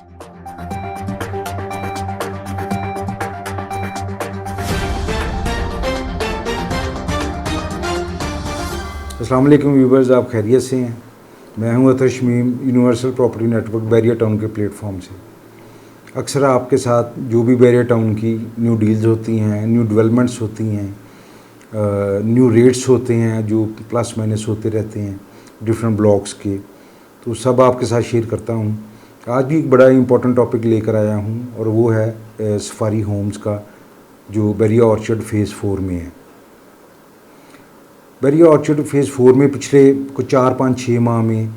अस्सलाम वालेकुम व्यूवर्स, आप खैरियत से हैं। मैं हूं Atar Shamim, universal property network Bairia town के प्लेटफॉर्म से। अक्सर आपके साथ जो भी बैरिया टाउन की न्यू डील्स होती हैं, न्यू डेवलपमेंट्स होती हैं, न्यू रेट्स होते हैं जो प्लस माइनस होते रहते हैं डिफरेंट ब्लॉक्स के, तो सब आपके साथ शेयर करता हूं। आज भी एक बड़ा इंपॉर्टेंट टॉपिक लेकर आया हूं और वो है सफारी होम्स का, जो बैरिया ऑर्चर्ड फ़ेज़ 4 में है। बैरिया ऑर्चर्ड फ़ेज़ 4 में पिछले कुछ 4-5-6 माह में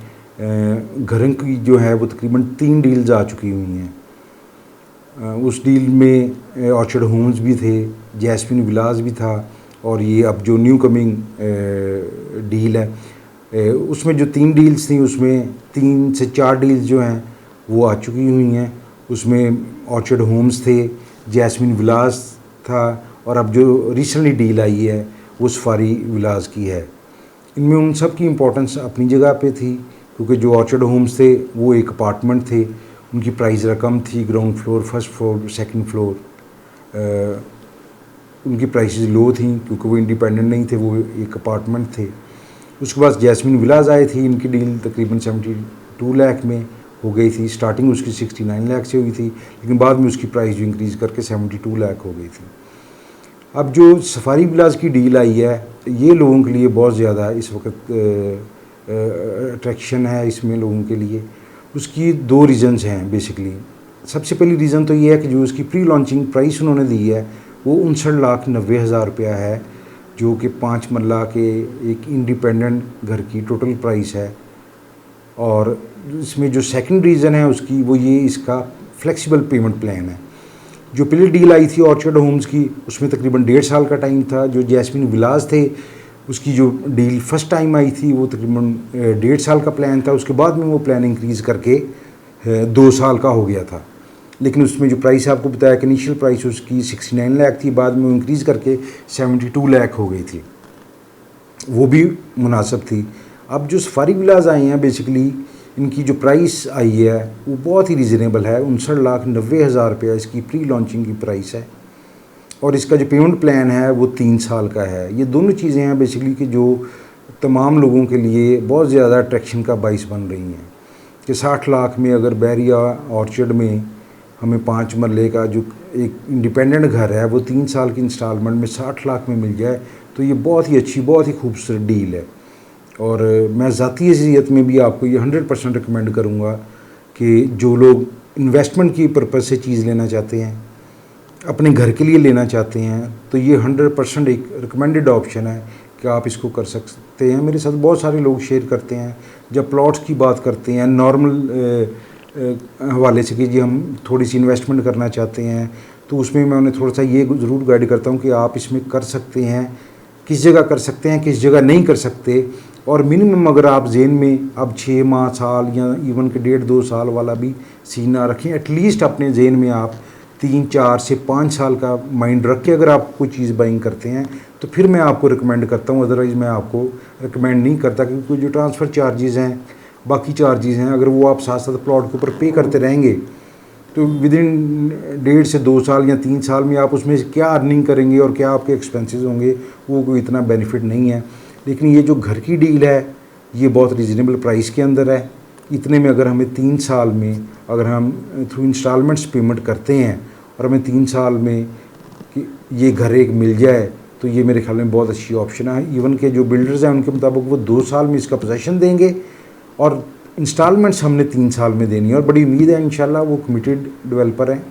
घरों की जो है वो तकरीबन 3 डील्स आ चुकी हुई हैं। उस डील में ऑर्चर्ड होम्स भी थे, जैस्मिन विलास भी था, और ये अब जो न्यू कमिंग डील है उसमें जो 3 डील्स थी उसमें 3 से 4 डील्स जो हैं वो आ चुकी हुई हैं। उसमें ऑर्चर्ड होम्स थे, जैस्मिन विलास था, और अब जो रिसेंटली डील आई है वो सफारी विलास की है। इनमें उन सब की इम्पोर्टेंस अपनी जगह पे थी, क्योंकि जो ऑर्चर्ड होम्स थे वो एक अपार्टमेंट थे, उनकी प्राइस रकम थी ground floor, first floor, second floor. उनकी प्राइसेस लो थी क्योंकि वो इंडिपेंडेंट नहीं थे, वो एक अपार्टमेंट थे। उसके बाद जैस्मिन विलास आए थी, इनकी डील तकरीबन 72 लाख में हो गई थी। स्टार्टिंग उसकी 69 लाख से हुई थी, लेकिन बाद में उसकी प्राइस जो इंक्रीज़ करके 72 लाख हो गई थी। अब जो सफारी विलास की डील आई है, ये लोगों के लिए बहुत ज़्यादा इस वक्त अट्रैक्शन है इसमें लोगों के लिए। उसकी 2 रीज़न्स हैं बेसिकली। सबसे पहली रीज़न तो ये है कि जो उसकी प्री लॉन्चिंग प्राइस उन्होंने दी है वो 59,90,000 रुपया है, जो कि 5 मरला के एक इंडिपेंडेंट घर की टोटल प्राइस है। और इसमें जो सेकंड रीज़न है उसकी, वो ये इसका फ्लेक्सिबल पेमेंट प्लान है। जो पहली डील आई थी ऑर्चर्ड होम्स की, उसमें तकरीबन 1.5 साल का टाइम था। जो जैस्मिन विलास थे उसकी जो डील फर्स्ट टाइम आई थी वो तकरीबन 1.5 साल का प्लान था। उसके बाद में वो प्लान इंक्रीज़ करके 2 साल का हो गया था। लेकिन उसमें जो प्राइस आपको बताया कि इनिशियल प्राइस उसकी 69 लाख थी, बाद में वो इंक्रीज़ करके 72 लाख हो गई थी, वो भी मुनासिब थी। अब जो सफारी विलास आए हैं बेसिकली, इनकी जो प्राइस आई है वो बहुत ही रीज़नेबल है। 59,90,000 रुपया इसकी प्री लॉन्चिंग की प्राइस है, और इसका जो पेमेंट प्लान है वो 3 साल का है। ये दोनों चीज़ें हैं बेसिकली कि जो तमाम लोगों के लिए बहुत ज़्यादा अट्रैक्शन का बाइस बन रही हैं कि 60 लाख में अगर बैरिया ऑर्चर्ड में हमें 5 मरले का जो एक इंडिपेंडेंट घर है वो 3 साल की इंस्टॉलमेंट में 60 लाख में मिल जाए, तो ये बहुत ही अच्छी, बहुत ही खूबसूरत डील है। और मैं ज़ाती हैसियत में भी आपको ये 100% रिकमेंड करूँगा कि जो लोग इन्वेस्टमेंट की पर्पज़ से चीज़ लेना चाहते हैं, अपने घर के लिए लेना चाहते हैं, तो ये 100% एक रिकमेंडेड ऑप्शन है कि आप इसको कर सकते हैं। मेरे साथ बहुत सारे लोग शेयर करते हैं जब प्लॉट्स की बात करते हैं नॉर्मल हवाले से कि जी हम थोड़ी सी इन्वेस्टमेंट करना चाहते हैं, तो उसमें मैं उन्हें थोड़ा सा ये ज़रूर गाइड करता हूँ कि आप इसमें कर सकते हैं, किस जगह कर सकते हैं, किस जगह नहीं कर सकते। और मिनिमम अगर आप जेन में अब 6 माह, साल या इवन के 1.5-2 साल वाला भी सीन ना रखें, एटलीस्ट अपने जेन में आप 3, 4 से 5 साल का माइंड रख के अगर आप कोई चीज़ बाइंग करते हैं तो फिर मैं आपको रिकमेंड करता हूँ। अदरवाइज़ मैं आपको रिकमेंड नहीं करता, क्योंकि जो ट्रांसफ़र चार्जेज़ हैं, बाकी चार्जेज़ हैं, अगर वो आप साथ साथ प्लॉट के ऊपर पे करते रहेंगे तो विदिन 1.5 से 2 साल या 3 साल में आप उसमें क्या अर्निंग करेंगे और क्या आपके एक्सपेंसेस होंगे, वो कोई इतना बेनिफिट नहीं है। लेकिन ये जो घर की डील है ये बहुत रीज़नेबल प्राइस के अंदर है। इतने में अगर हमें 3 साल में अगर हम थ्रू इंस्टॉलमेंट्स पेमेंट करते हैं और हमें 3 साल में ये घर एक मिल जाए, तो ये मेरे ख्याल में बहुत अच्छी ऑप्शन है। इवन के जो बिल्डर्स हैं उनके मुताबिक वो 2 साल में इसका पोजेसन देंगे और इंस्टॉलमेंट्स हमने 3 साल में देनी है। और बड़ी उम्मीद है इंशाल्लाह, वो कमिटेड डेवलपर हैं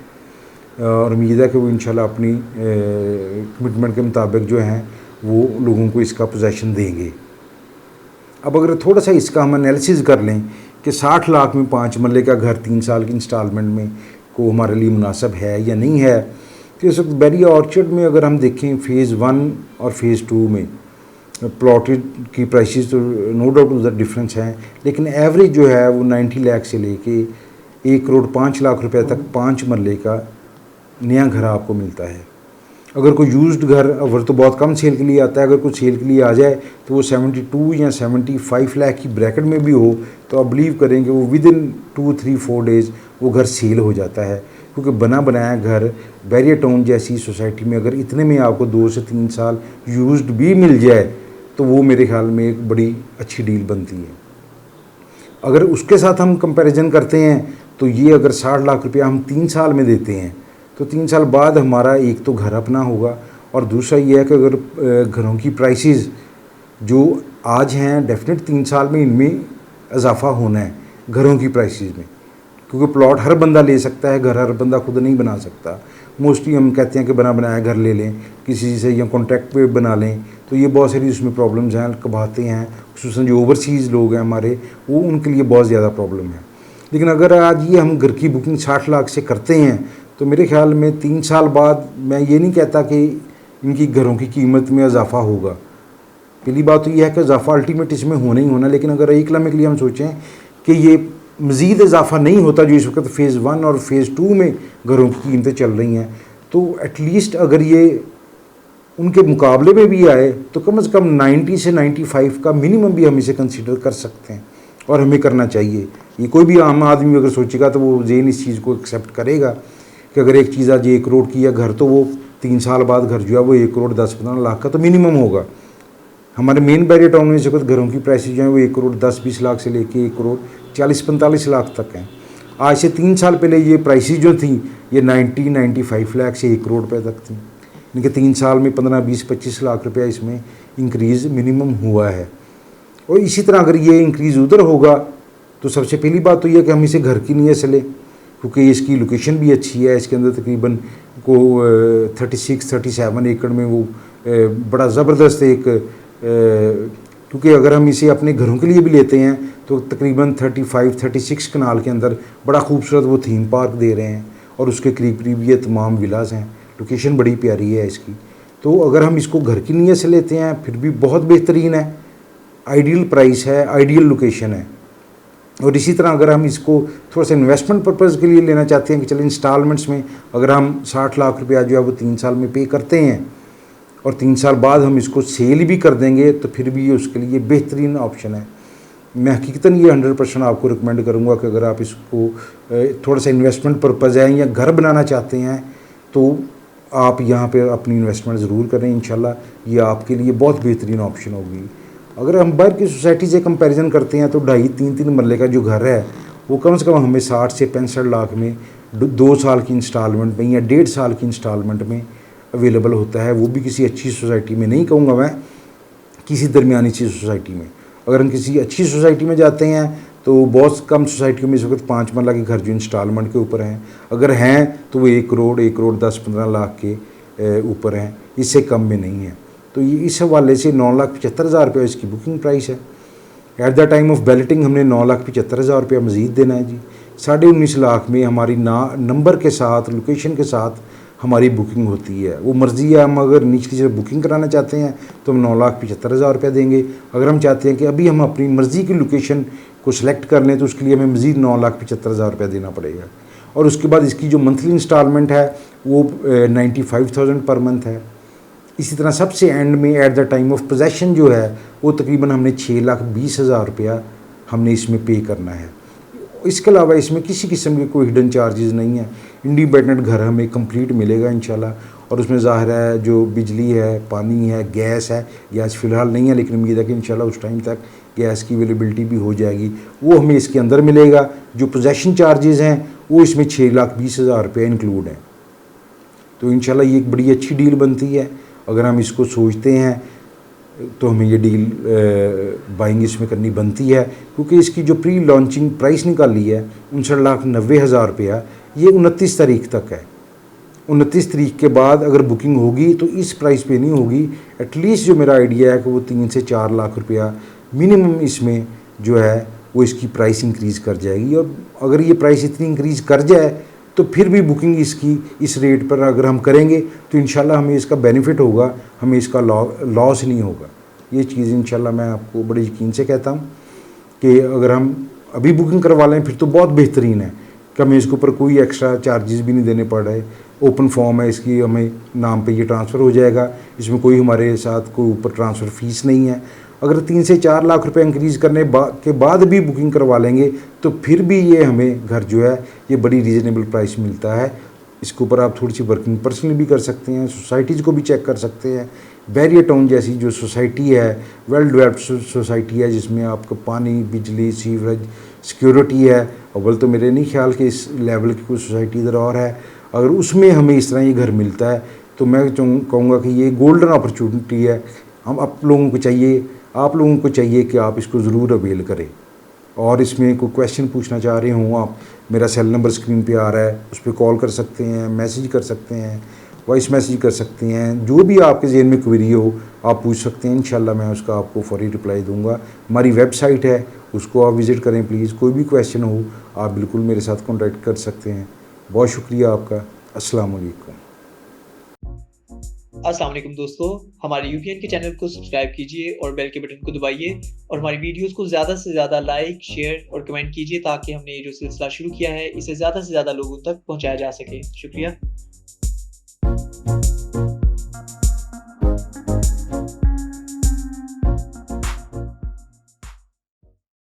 और उम्मीद है कि वो इंशाल्लाह अपनी कमिटमेंट के मुताबिक जो हैं वो लोगों को इसका पोजेसन देंगे। अब अगर थोड़ा सा इसका हम एनालिसिस कर लें कि 60 लाख में 5 मरले का घर 3 साल की इंस्टॉलमेंट में को हमारे लिए मुनासिब है या नहीं है, तो इस वक्त बैरिया ऑर्चर्ड में अगर हम देखें फ़ेज़ 1 और फ़ेज़ 2 में प्लॉटेड की प्राइसेस तो नो डाउट उधर डिफरेंस हैं, लेकिन एवरेज जो है वो 90 लाख से लेके 1,05,00,000 रुपये तक 5 मरले का नया घर आपको मिलता है। अगर कोई यूज्ड घर अगर तो बहुत कम सेल के लिए आता है, अगर कोई सेल के लिए आ जाए तो वो 72 या 75 लाख की ब्रैकेट में भी हो, तो आप बिलीव करेंगे वो विद इन 2-3-4 डेज़ वो घर सेल हो जाता है। क्योंकि बना बनाया घर बैरियर टाउन जैसी सोसाइटी में अगर इतने में आपको 2 से 3 साल यूज्ड भी मिल जाए तो वो मेरे ख्याल में एक बड़ी अच्छी डील बनती है। अगर उसके साथ हम कंपैरिजन करते हैं तो ये अगर 60 लाख रुपया हम 3 साल में देते हैं तो 3 साल बाद हमारा एक तो घर अपना होगा और दूसरा ये है कि अगर घरों की प्राइसेस जो आज हैं डेफिनेट 3 साल में इनमें इजाफा होना है घरों की प्राइसेस में, क्योंकि प्लॉट हर बंदा ले सकता है, घर हर बंदा खुद नहीं बना सकता। मोस्टली हम कहते हैं कि बना बनाया घर ले लें किसी से या कॉन्ट्रैक्ट पे बना लें, तो ये बहुत सारी उसमें प्रॉब्लम्स हैं, कबाते हैं, खुसूसन जो ओवरसीज़ लोग हैं हमारे, वो उनके लिए बहुत ज़्यादा प्रॉब्लम है। लेकिन अगर आज ये हम घर की बुकिंग 60 लाख से करते हैं तो मेरे ख्याल में 3 साल बाद मैं ये नहीं कहता कि इनकी घरों की कीमत में इजाफा होगा। पहली बात तो यह है कि इजाफा अल्टीमेट इसमें होना ही होना, लेकिन अगर एक लम्हे के लिए हम सोचें कि ये मज़ीद इजाफा नहीं होता जो इस वक्त फ़ेज़ 1 और फ़ेज़ 2 में घरों की कीमतें चल रही हैं, तो एटलीस्ट अगर ये उनके मुकाबले में भी आए तो कम से कम 90 से 95 का मिनिमम भी हम इसे कंसीडर कर सकते हैं और हमें करना चाहिए। ये कोई भी आम आदमी अगर सोचेगा तो वो ज़हन इस चीज़ को एक्सेप्ट करेगा कि अगर एक चीज़ आज 1 करोड़ की है घर, तो वो 3 साल बाद घर जो है वो 1 करोड़ 10-15 लाख का तो मिनिमम होगा। हमारे मेन बैरियर टाउन में इस वक्त घरों की प्राइसेज जो है वो 1 करोड़ 10-20 लाख से लेके 1 करोड़ 40-45 लाख तक हैं। आज से 3 साल पहले ये प्राइसेज जो थी ये 90-95 लाख से 1 करोड़ रुपये तक थी। इनके 3 साल में 15-20-25 लाख रुपया इसमें इंक्रीज़ मिनिमम हुआ है। और इसी तरह अगर ये इंक्रीज़ उधर होगा तो सबसे पहली बात तो यह कि हम इसे घर की नीयत से लें, क्योंकि इसकी लोकेशन भी अच्छी है। इसके अंदर तकरीबन को 36-37 एकड़ में वो बड़ा ज़बरदस्त एक क्योंकि अगर हम इसे अपने घरों के लिए भी लेते हैं तो तकरीबन 35-36 कनाल के अंदर बड़ा खूबसूरत वो थीम पार्क दे रहे हैं और उसके करीब करीब ये तमाम विलास हैं। लोकेशन बड़ी प्यारी है इसकी। तो अगर हम इसको घर की नीयत से लेते हैं फिर भी बहुत बेहतरीन है, आइडियल प्राइस है, आइडियल लोकेशन है। और इसी तरह अगर हम इसको थोड़ा सा इन्वेस्टमेंट पर्पज़ के लिए लेना चाहते हैं कि चलो इंस्टॉलमेंट्स में अगर हम 60 लाख रुपया जो है वो 3 साल में पे करते हैं और 3 साल बाद हम इसको सेल भी कर देंगे तो फिर भी ये उसके लिए बेहतरीन ऑप्शन है। मैं हकीकतन ये 100% आपको रिकमेंड करूँगा कि अगर आप इसको थोड़ा सा इन्वेस्टमेंट पर्पज़ है या घर बनाना चाहते हैं तो आप यहाँ पे अपनी इन्वेस्टमेंट ज़रूर करें। इंशाल्लाह ये आपके लिए बहुत बेहतरीन ऑप्शन होगी। अगर हम बाहर की सोसाइटी से कंपैरिजन करते हैं तो 2.5-3 मरले का जो घर है वो कम से कम हमें 60 से 65 लाख में 2 साल की इंस्टॉलमेंट में या 1.5 साल की इंस्टॉलमेंट में अवेलेबल होता है। वो भी किसी अच्छी सोसाइटी में, नहीं कहूँगा मैं, किसी दरमियानी सी सोसाइटी में। अगर हम किसी अच्छी सोसाइटी में जाते हैं तो बहुत कम सोसाइटियों में इस वक्त 5 मरला के घर जो इंस्टॉलमेंट के ऊपर हैं, अगर हैं तो वो 1 करोड़ 10-15 लाख के ऊपर हैं, इससे कम में नहीं है। तो ये इस हवाले से 9,75,000 रुपये इसकी बुकिंग प्राइस है। At the time of balloting हमने 9,75,000 रुपया मज़ीद देना है जी। 19.5 लाख में हमारी नंबर के साथ, लोकेशन के साथ हमारी बुकिंग होती है। वो मर्ज़ी है, हम अगर नीचे से बुकिंग कराना चाहते हैं तो हम 9,75,000 रुपया देंगे। अगर हम चाहते हैं कि अभी हम अपनी मर्ज़ी की लोकेशन को सिलेक्ट कर लें तो उसके लिए हमें मज़ीद 9,75,000 रुपया देना पड़ेगा। और उसके बाद इसकी जो मंथली इंस्टॉलमेंट है वो 95,000 पर मंथ है। इसी तरह सबसे एंड में at the time of possession जो है वो तकरीबन हमने 6,20,000 रुपया हमने इसमें पे करना है। इसके अलावा इसमें किसी किस्म के कोई हिडन चार्जेस नहीं है। इंडिपेंडेंट घर हमें कंप्लीट मिलेगा इंशाल्लाह। और उसमें ज़ाहिर है जो बिजली है, पानी है, गैस है, गैस फ़िलहाल नहीं है लेकिन उम्मीद है कि इंशाल्लाह उस टाइम तक गैस की अवेलेबिलिटी भी हो जाएगी, वो हमें इसके अंदर मिलेगा। जो पोजेसन चार्जेस हैं वो इसमें 6,20,000 रुपये इंक्लूड हैं। तो इंशाल्लाह ये एक बड़ी अच्छी डील बनती है। अगर हम इसको सोचते हैं तो हमें ये डील बाइंग इसमें करनी बनती है, क्योंकि इसकी जो प्री लॉन्चिंग प्राइस निकाली है 59,90,000 रुपया, ये 29 तारीख तक है। 29 तारीख के बाद अगर बुकिंग होगी तो इस प्राइस पे नहीं होगी। एटलीस्ट जो मेरा आइडिया है कि वो 3 से 4 लाख रुपया मिनिमम इसमें जो है वो इसकी प्राइस इंक्रीज़ कर जाएगी। और अगर ये प्राइस इतनी इंक्रीज़ कर जाए तो फिर भी बुकिंग इसकी इस रेट पर अगर हम करेंगे तो इंशाल्लाह हमें इसका बेनिफिट होगा, हमें इसका लॉस नहीं होगा। ये चीज़ इंशाल्लाह मैं आपको बड़े यकीन से कहता हूँ कि अगर हम अभी बुकिंग करवा लें फिर तो बहुत बेहतरीन है कि हमें इसके ऊपर कोई एक्स्ट्रा चार्जेस भी नहीं देने पड़ रहे। ओपन फॉर्म है इसकी, हमें नाम पे ये ट्रांसफ़र हो जाएगा। इसमें कोई हमारे साथ कोई ऊपर ट्रांसफ़र फ़ीस नहीं है। अगर 3 से 4 लाख रुपए इंक्रीज़ करने के बाद भी बुकिंग करवा लेंगे तो फिर भी ये हमें घर जो है ये बड़ी रीज़नेबल प्राइस मिलता है। इसके ऊपर आप थोड़ी सी वर्किंग पर्सनली भी कर सकते हैं, सोसाइटीज़ को भी चेक कर सकते हैं। बैरियर टाउन जैसी जो सोसाइटी है, वेल डेवलप्ड सोसाइटी है, जिसमें आपका पानी, बिजली, सीवरेज, सिक्योरिटी है। अव्वल तो मेरे नहीं ख्याल कि इस लेवल की कोई सोसाइटी इधर और है। अगर उसमें हमें इस तरह ये घर मिलता है तो मैं कहूँगा कि ये गोल्डन अपॉर्चुनिटी है। आप लोगों को चाहिए कि आप इसको ज़रूर अवेल करें। और इसमें कोई क्वेश्चन पूछना चाह रहे हों आप, मेरा सेल नंबर स्क्रीन पे आ रहा है, उस पर कॉल कर सकते हैं, मैसेज कर सकते हैं, वॉइस मैसेज कर सकते हैं। जो भी आपके ज़हन में क्वेरी हो आप पूछ सकते हैं, इंशाल्लाह मैं उसका आपको फौरी रिप्लाई दूंगा। हमारी वेबसाइट है, उसको आप विज़िट करें प्लीज़। कोई भी क्वेश्चन हो आप बिल्कुल मेरे साथ कॉन्टैक्ट कर सकते हैं। बहुत शुक्रिया आपका। अस्सलाम वालेकुम। अस्सलाम वालेकुम दोस्तों, हमारे यूपीएन के चैनल को सब्सक्राइब कीजिए और बेल के बटन को दबाइए और हमारी वीडियोस को ज़्यादा से ज़्यादा लाइक, शेयर और कमेंट कीजिए ताकि हमने ये जो सिलसिला शुरू किया है इसे ज़्यादा से ज़्यादा लोगों तक पहुंचाया जा सके। शुक्रिया।